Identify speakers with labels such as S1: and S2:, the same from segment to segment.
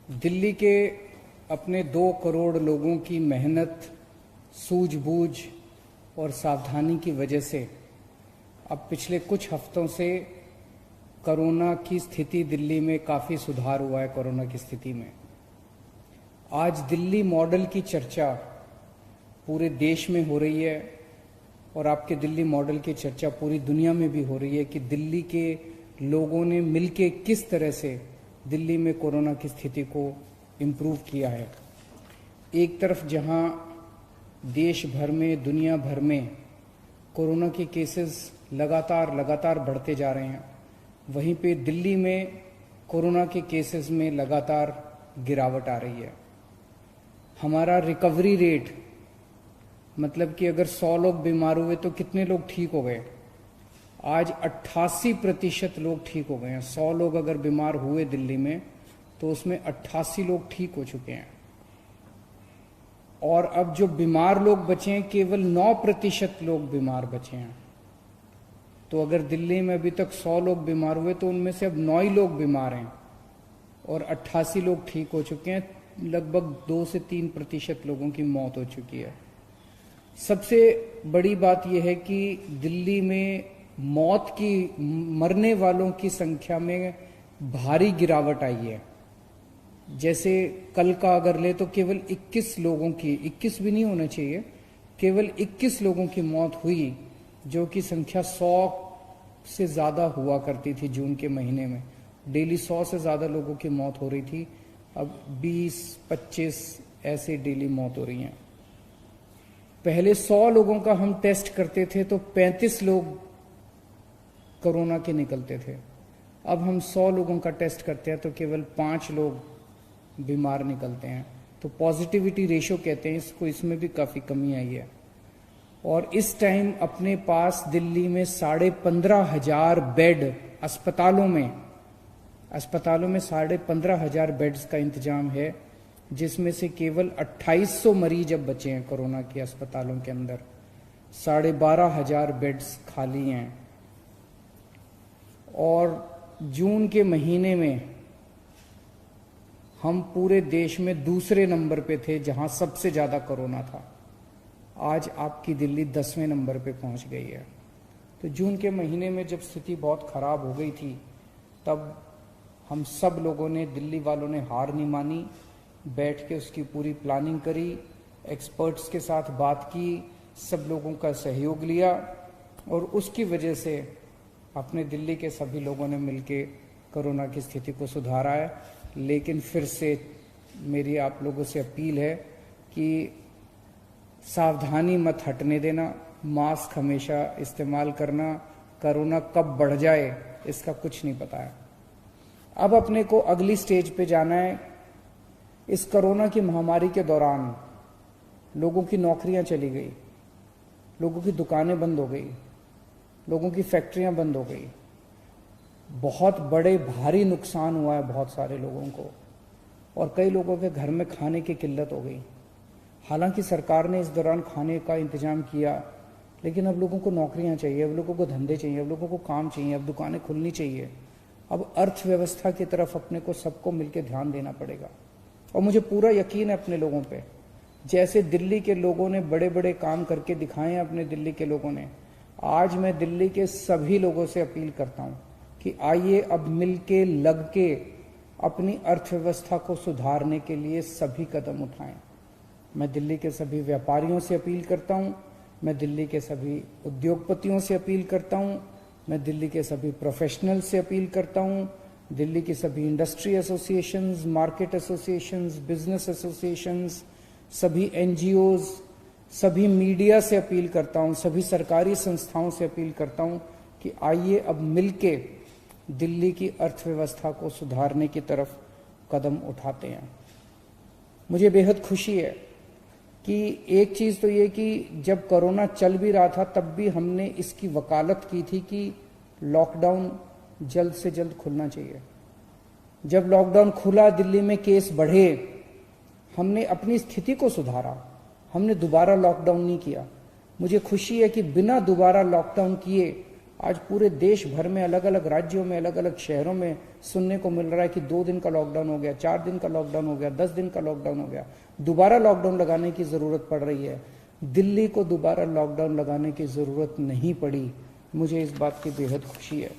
S1: दिल्ली के अपने 2 करोड़ लोगों की मेहनत, सूझबूझ और सावधानी की वजह से अब पिछले कुछ हफ्तों से कोरोना की स्थिति दिल्ली में काफ़ी सुधार हुआ है। कोरोना की स्थिति में आज दिल्ली मॉडल की चर्चा पूरे देश में हो रही है और आपके दिल्ली मॉडल की चर्चा पूरी दुनिया में भी हो रही है कि दिल्ली के लोगों ने मिलके किस तरह से दिल्ली में कोरोना की स्थिति को इम्प्रूव किया है। एक तरफ जहां देश भर में, दुनिया भर में कोरोना के केसेस लगातार बढ़ते जा रहे हैं, वहीं पे दिल्ली में कोरोना के केसेस में लगातार गिरावट आ रही है। हमारा रिकवरी रेट, मतलब कि अगर 100 लोग बीमार हुए तो कितने लोग ठीक हो गए, आज 88% लोग ठीक हो गए हैं। 100 लोग अगर बीमार हुए दिल्ली में तो उसमें 88 लोग ठीक हो चुके हैं। और अब जो बीमार लोग बचे हैं, केवल 9% लोग बीमार बचे हैं। तो अगर दिल्ली में अभी तक 100 लोग बीमार हुए तो उनमें से अब 9 ही लोग बीमार हैं और 88 लोग ठीक हो चुके हैं। लगभग 2 से 3% लोगों की मौत हो चुकी है। सबसे बड़ी बात यह है कि दिल्ली में मरने वालों की संख्या में भारी गिरावट आई है। जैसे कल का अगर ले तो केवल 21 लोगों की, 21 भी नहीं होना चाहिए, केवल 21 लोगों की मौत हुई, जो कि संख्या 100 से ज्यादा हुआ करती थी। जून के महीने में डेली 100 से ज्यादा लोगों की मौत हो रही थी, अब 20-25 ऐसे डेली मौत हो रही हैं। पहले 100 लोगों का हम टेस्ट करते थे तो 35 लोग कोरोना के निकलते थे। अब हम 100 लोगों का टेस्ट करते हैं तो केवल 5 लोग बीमार निकलते हैं। तो पॉजिटिविटी रेशो कहते हैं इसको, इसमें भी काफी कमी आई है। और इस टाइम अपने पास दिल्ली में 15,500 बेड अस्पतालों में 15,500 बेड्स का इंतजाम है, जिसमें से केवल 2800 मरीज अब बचे हैं कोरोना के अस्पतालों के अंदर। 12,500 बेड्स खाली हैं। और जून के महीने में हम पूरे देश में दूसरे नंबर पे थे जहां सबसे ज्यादा कोरोना था। आज आपकी दिल्ली 10वें नंबर पे पहुंच गई है। तो जून के महीने में जब स्थिति बहुत खराब हो गई थी, तब हम सब लोगों ने, दिल्ली वालों ने हार नहीं मानी, बैठ के उसकी पूरी प्लानिंग करी, एक्सपर्ट्स के साथ बात की, सब लोगों का सहयोग लिया और उसकी वजह से अपने दिल्ली के सभी लोगों ने मिलके कोरोना की स्थिति को सुधारा है। लेकिन फिर से मेरी आप लोगों से अपील है कि सावधानी मत हटने देना, मास्क हमेशा इस्तेमाल करना। कोरोना कब बढ़ जाए इसका कुछ नहीं पता है। अब अपने को अगली स्टेज पे जाना है। इस कोरोना की महामारी के दौरान लोगों की नौकरियां चली गई, लोगों की दुकानें बंद हो गई, लोगों की फैक्ट्रियां बंद हो गई, बहुत बड़े भारी नुकसान हुआ है बहुत सारे लोगों को, और कई लोगों के घर में खाने की किल्लत हो गई। हालांकि सरकार ने इस दौरान खाने का इंतजाम किया, लेकिन अब लोगों को नौकरियां चाहिए, अब लोगों को धंधे चाहिए, अब लोगों को काम चाहिए, अब दुकानें खुलनी चाहिए। अब अर्थव्यवस्था की तरफ अपने को सबको मिलकर ध्यान देना पड़ेगा। और मुझे पूरा यकीन है अपने लोगों पे, जैसे दिल्ली के लोगों ने बड़े बड़े काम करके दिखाए हैं अपने दिल्ली के लोगों ने, आज मैं दिल्ली के सभी लोगों से अपील करता हूं कि आइए अब मिलके लग के अपनी अर्थव्यवस्था को सुधारने के लिए सभी कदम उठाएं। मैं दिल्ली के सभी व्यापारियों से अपील करता हूं, मैं दिल्ली के सभी उद्योगपतियों से अपील करता हूं, मैं दिल्ली के सभी प्रोफेशनल से अपील करता हूं, दिल्ली की सभी industry associations, market associations, business associations, सभी एनजीओज, सभी मीडिया से अपील करता हूं, सभी सरकारी संस्थाओं से अपील करता हूं कि आइए अब मिलके दिल्ली की अर्थव्यवस्था को सुधारने की तरफ कदम उठाते हैं। मुझे बेहद खुशी है कि एक चीज तो ये कि जब कोरोना चल भी रहा था तब भी हमने इसकी वकालत की थी कि लॉकडाउन जल्द से जल्द खुलना चाहिए। जब लॉकडाउन खुला, दिल्ली में केस बढ़े, हमने अपनी स्थिति को सुधारा, हमने दोबारा लॉकडाउन नहीं किया। मुझे खुशी है कि बिना दोबारा लॉकडाउन किए आज पूरे देश भर में अलग अलग राज्यों में अलग अलग शहरों में सुनने को मिल रहा है कि 2 दिन का लॉकडाउन हो गया, 4 दिन का लॉकडाउन हो गया, 10 दिन का लॉकडाउन हो गया, दोबारा लॉकडाउन लगाने की जरूरत पड़ रही है। दिल्ली को दोबारा लॉकडाउन लगाने की जरूरत नहीं पड़ी। मुझे इस बात की बेहद खुशी है।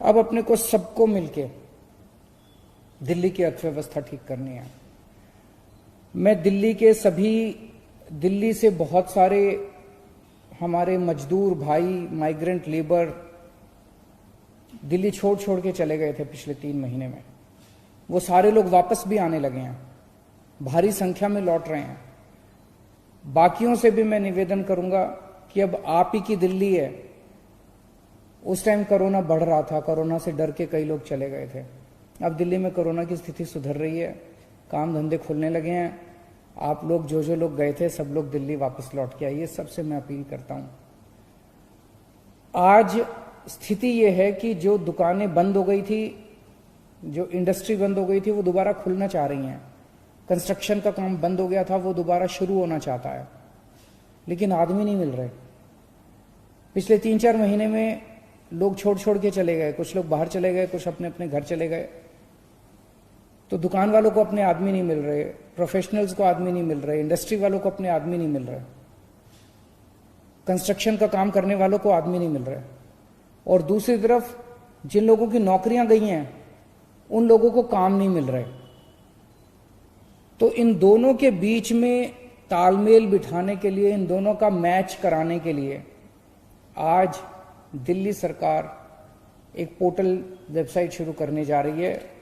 S1: अब अपने को सबको मिलके दिल्ली की अर्थव्यवस्था ठीक करनी है। मैं दिल्ली से बहुत सारे हमारे मजदूर भाई, माइग्रेंट लेबर दिल्ली छोड़ के चले गए थे पिछले 3 महीने में। वो सारे लोग वापस भी आने लगे हैं, भारी संख्या में लौट रहे हैं। बाकियों से भी मैं निवेदन करूंगा कि अब आप ही की दिल्ली है। उस टाइम कोरोना बढ़ रहा था, कोरोना से डर के कई लोग चले गए थे। अब दिल्ली में कोरोना की स्थिति सुधर रही है, काम धंधे खुलने लगे हैं। आप लोग जो लोग गए थे सब लोग दिल्ली वापस लौट के आइए, सबसे मैं अपील करता हूं। आज स्थिति यह है कि जो दुकानें बंद हो गई थी, जो इंडस्ट्री बंद हो गई थी, वो दोबारा खुलना चाह रही हैं। कंस्ट्रक्शन का काम बंद हो गया था, वो दोबारा शुरू होना चाहता है, लेकिन आदमी नहीं मिल रहे। पिछले 3-4 महीने में लोग छोड़ के चले गए, कुछ लोग बाहर चले गए, कुछ अपने अपने घर चले गए। तो दुकान वालों को अपने आदमी नहीं मिल रहे, प्रोफेशनल्स को आदमी नहीं मिल रहे, इंडस्ट्री वालों को अपने आदमी नहीं मिल रहे, कंस्ट्रक्शन का काम करने वालों को आदमी नहीं मिल रहे। और दूसरी तरफ जिन लोगों की नौकरियां गई हैं उन लोगों को काम नहीं मिल रहे। तो इन दोनों के बीच में तालमेल बिठाने के लिए, इन दोनों का मैच कराने के लिए आज दिल्ली सरकार एक पोर्टल वेबसाइट शुरू करने जा रही है।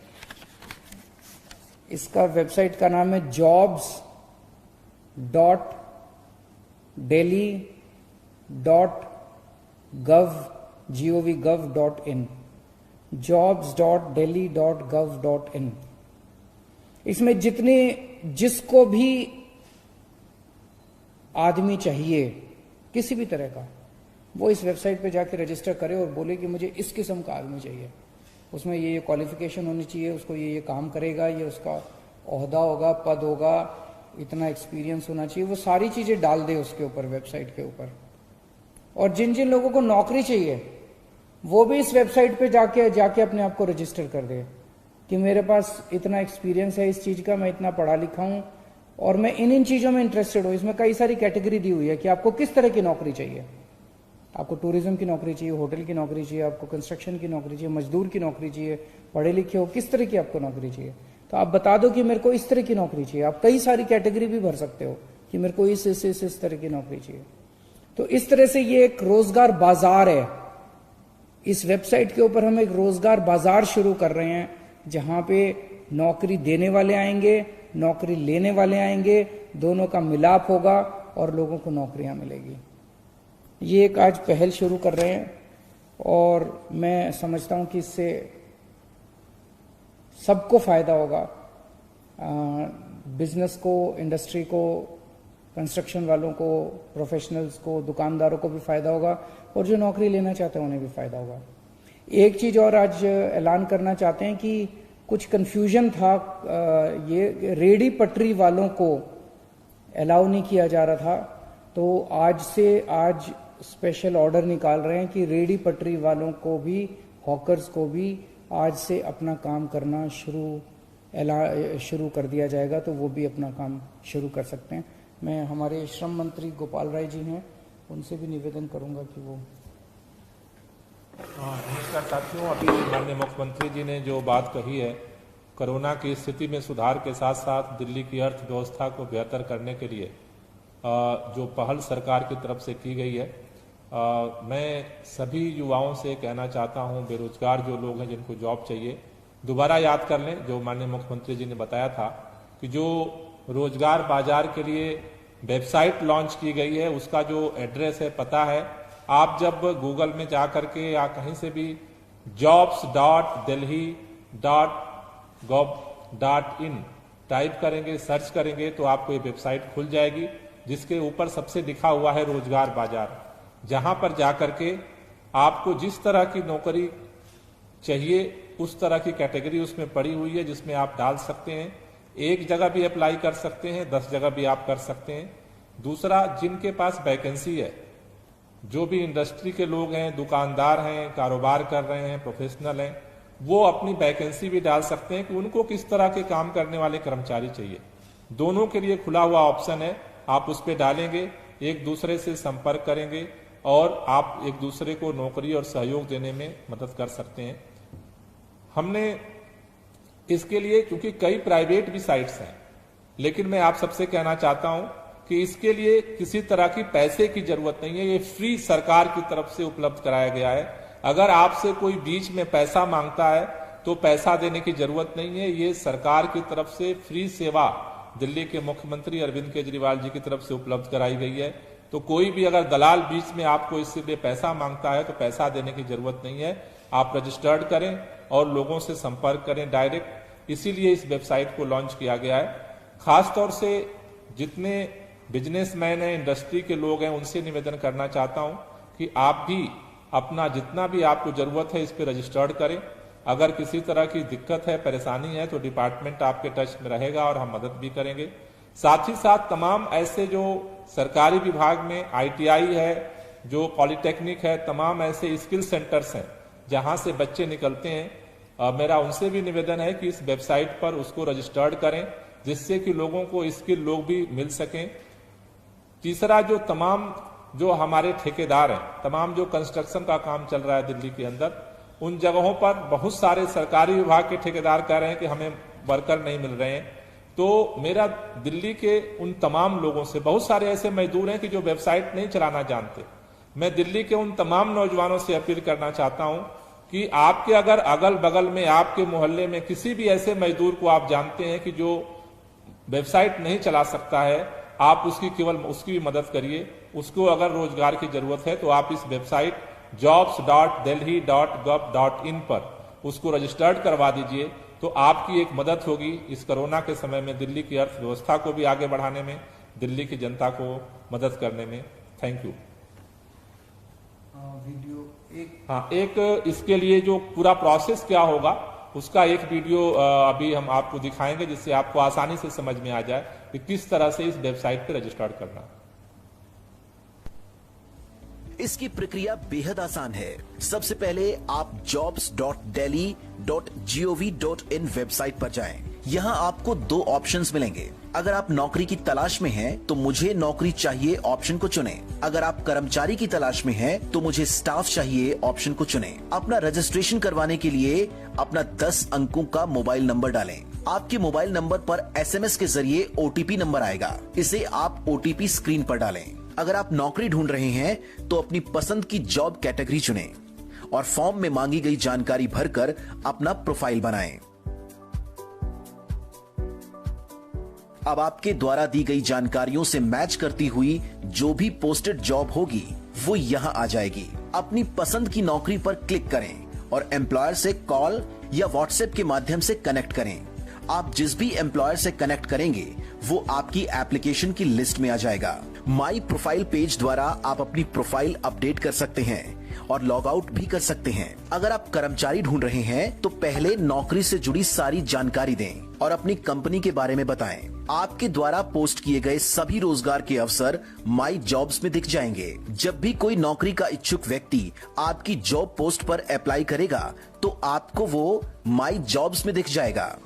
S1: इसका वेबसाइट का नाम है jobs.delhi.gov.in jobs.delhi.gov.in। इसमें जिसको भी आदमी चाहिए किसी भी तरह का, वो इस वेबसाइट पे जाके रजिस्टर करे और बोले कि मुझे इस किस्म का आदमी चाहिए, उसमें ये क्वालिफिकेशन होनी चाहिए, उसको ये काम करेगा, ये उसका ओहदा होगा, पद होगा, इतना एक्सपीरियंस होना चाहिए। वो सारी चीजें डाल दे उसके ऊपर, वेबसाइट के ऊपर। और जिन लोगों को नौकरी चाहिए वो भी इस वेबसाइट पे जाके अपने आप को रजिस्टर कर दे कि मेरे पास इतना एक्सपीरियंस है इस चीज का, मैं इतना पढ़ा लिखा हूं और मैं इन चीजों में इंटरेस्टेड हूं। इसमें कई सारी कैटेगरी दी हुई है कि आपको किस तरह की नौकरी चाहिए। आपको टूरिज्म की नौकरी चाहिए, होटल की नौकरी चाहिए, आपको कंस्ट्रक्शन की नौकरी चाहिए, मजदूर की नौकरी चाहिए, पढ़े लिखे हो, किस तरह की आपको नौकरी चाहिए। तो आप बता दो कि मेरे को इस तरह की नौकरी चाहिए। आप कई सारी कैटेगरी भी भर सकते हो कि मेरे को इस तरह की नौकरी चाहिए। तो इस तरह से ये एक रोजगार बाजार है। इस वेबसाइट के ऊपर हम एक रोजगार बाजार शुरू कर रहे हैं, जहां पे नौकरी देने वाले आएंगे, नौकरी लेने वाले आएंगे, दोनों का मिलाप होगा और लोगों को नौकरियां मिलेगी। ये एक आज पहल शुरू कर रहे हैं और मैं समझता हूं कि इससे सबको फायदा होगा। बिजनेस को, इंडस्ट्री को, कंस्ट्रक्शन वालों को, प्रोफेशनल्स को, दुकानदारों को भी फायदा होगा और जो नौकरी लेना चाहते हैं उन्हें भी फायदा होगा। एक चीज और आज ऐलान करना चाहते हैं कि कुछ कंफ्यूजन था, ये रेडी पटरी वालों को अलाउ नहीं किया जा रहा था, तो आज स्पेशल ऑर्डर निकाल रहे हैं कि रेडी पटरी वालों को भी, हॉकर्स को भी आज से अपना काम करना शुरू कर दिया जाएगा, तो वो भी अपना काम शुरू कर सकते हैं। मैं हमारे श्रम मंत्री गोपाल राय जी हैं, उनसे भी निवेदन करूंगा कि वो।
S2: नमस्कार साथियों, अभी माननीय मुख्यमंत्री जी ने जो बात कही है, कोरोना की स्थिति में सुधार के साथ साथ दिल्ली की अर्थव्यवस्था को बेहतर करने के लिए जो पहल सरकार की तरफ से की गई है, मैं सभी युवाओं से कहना चाहता हूं, बेरोजगार जो लोग हैं जिनको जॉब चाहिए, दोबारा याद कर लें जो माननीय मुख्यमंत्री जी ने बताया था कि जो रोजगार बाजार के लिए वेबसाइट लॉन्च की गई है, उसका जो एड्रेस है, पता है, आप जब गूगल में जा करके या कहीं से भी jobs.delhi.gov.in टाइप करेंगे, सर्च करेंगे, तो आपको ये वेबसाइट खुल जाएगी जिसके ऊपर सबसे लिखा हुआ है रोजगार बाजार, जहां पर जाकर के आपको जिस तरह की नौकरी चाहिए उस तरह की कैटेगरी उसमें पड़ी हुई है, जिसमें आप डाल सकते हैं। एक जगह भी अप्लाई कर सकते हैं, 10 जगह भी आप कर सकते हैं। दूसरा, जिनके पास वैकेंसी है जो भी इंडस्ट्री के लोग हैं, दुकानदार हैं, कारोबार कर रहे हैं, प्रोफेशनल हैं, वो अपनी वैकेंसी भी डाल सकते हैं कि उनको किस तरह के काम करने वाले कर्मचारी चाहिए। दोनों के लिए खुला हुआ ऑप्शन है, आप उस पर डालेंगे, एक दूसरे से संपर्क करेंगे और आप एक दूसरे को नौकरी और सहयोग देने में मदद कर सकते हैं। हमने इसके लिए, क्योंकि कई प्राइवेट भी साइट्स हैं, लेकिन मैं आप सबसे कहना चाहता हूं कि इसके लिए किसी तरह की पैसे की जरूरत नहीं है, ये फ्री सरकार की तरफ से उपलब्ध कराया गया है। अगर आपसे कोई बीच में पैसा मांगता है तो पैसा देने की जरूरत नहीं है, ये सरकार की तरफ से फ्री सेवा दिल्ली के मुख्यमंत्री अरविंद केजरीवाल जी की तरफ से उपलब्ध कराई गई है। तो कोई भी अगर दलाल बीच में आपको इसलिए पैसा मांगता है तो पैसा देने की जरूरत नहीं है, आप रजिस्टर्ड करें और लोगों से संपर्क करें डायरेक्ट। इसीलिए इस वेबसाइट को लॉन्च किया गया है। खासतौर से जितने बिजनेसमैन हैं, इंडस्ट्री के लोग हैं, उनसे निवेदन करना चाहता हूं कि आप भी अपना जितना भी आपको जरूरत है इस पर रजिस्टर्ड करें। अगर किसी तरह की दिक्कत है, परेशानी है तो डिपार्टमेंट आपके टच में रहेगा और हम मदद भी करेंगे। साथ ही साथ तमाम ऐसे जो सरकारी विभाग में ITI है, जो पॉलिटेक्निक है, तमाम ऐसे स्किल सेंटर्स हैं जहां से बच्चे निकलते हैं, मेरा उनसे भी निवेदन है कि इस वेबसाइट पर उसको रजिस्टर्ड करें, जिससे कि लोगों को स्किल लोग भी मिल सकें। तीसरा, जो हमारे ठेकेदार हैं, तमाम जो कंस्ट्रक्शन का काम चल रहा है दिल्ली के अंदर, उन जगहों पर बहुत सारे सरकारी विभाग के ठेकेदार कह रहे हैं कि हमें वर्कर नहीं मिल रहे हैं। तो मेरा दिल्ली के उन तमाम लोगों से, बहुत सारे ऐसे मजदूर हैं कि जो वेबसाइट नहीं चलाना जानते, मैं दिल्ली के उन तमाम नौजवानों से अपील करना चाहता हूं कि आपके अगर अगल बगल में, आपके मोहल्ले में किसी भी ऐसे मजदूर को आप जानते हैं कि जो वेबसाइट नहीं चला सकता है, आप उसकी भी मदद करिए। उसको अगर रोजगार की जरूरत है तो आप इस वेबसाइट jobs.delhi.gov.in पर उसको रजिस्टर्ड करवा दीजिए, तो आपकी एक मदद होगी इस कोरोना के समय में दिल्ली की अर्थव्यवस्था को भी आगे बढ़ाने में, दिल्ली की जनता को मदद करने में। Thank you. एक इसके लिए जो पूरा प्रोसेस क्या होगा उसका एक वीडियो अभी हम आपको दिखाएंगे, जिससे आपको आसानी से समझ में आ जाए कि किस तरह से इस वेबसाइट पर रजिस्टर्ड करना।
S3: इसकी प्रक्रिया बेहद आसान है। सबसे पहले आप jobs.delhi.gov.in वेबसाइट पर जाएं। यहाँ आपको 2 ऑप्शंस मिलेंगे। अगर आप नौकरी की तलाश में हैं, तो मुझे नौकरी चाहिए ऑप्शन को चुनें। अगर आप कर्मचारी की तलाश में हैं, तो मुझे स्टाफ चाहिए ऑप्शन को चुनें। अपना रजिस्ट्रेशन करवाने के लिए अपना 10 अंकों का मोबाइल नंबर डालें। आपके मोबाइल नंबर पर SMS के जरिए OTP नंबर आएगा, इसे आप OTP स्क्रीन पर डालें। अगर आप नौकरी ढूंढ रहे हैं तो अपनी पसंद की जॉब कैटेगरी चुनें और फॉर्म में मांगी गई जानकारी भरकर अपना प्रोफाइल बनाएं। अब आपके द्वारा दी गई जानकारियों से मैच करती हुई जो भी पोस्टेड जॉब होगी वो यहां आ जाएगी। अपनी पसंद की नौकरी पर क्लिक करें और एम्प्लॉयर से कॉल या व्हाट्सएप के माध्यम से कनेक्ट करें। आप जिस भी एम्प्लॉयर से कनेक्ट करेंगे वो आपकी एप्लीकेशन की लिस्ट में आ जाएगा। माई प्रोफाइल पेज द्वारा आप अपनी प्रोफाइल अपडेट कर सकते हैं और लॉग आउट भी कर सकते हैं। अगर आप कर्मचारी ढूंढ रहे हैं तो पहले नौकरी से जुड़ी सारी जानकारी दें और अपनी कंपनी के बारे में बताएं। आपके द्वारा पोस्ट किए गए सभी रोजगार के अवसर माई जॉब्स में दिख जाएंगे। जब भी कोई नौकरी का इच्छुक व्यक्ति आपकी जॉब पोस्ट पर अप्लाई करेगा तो आपको वो माई जॉब्स में दिख जाएगा।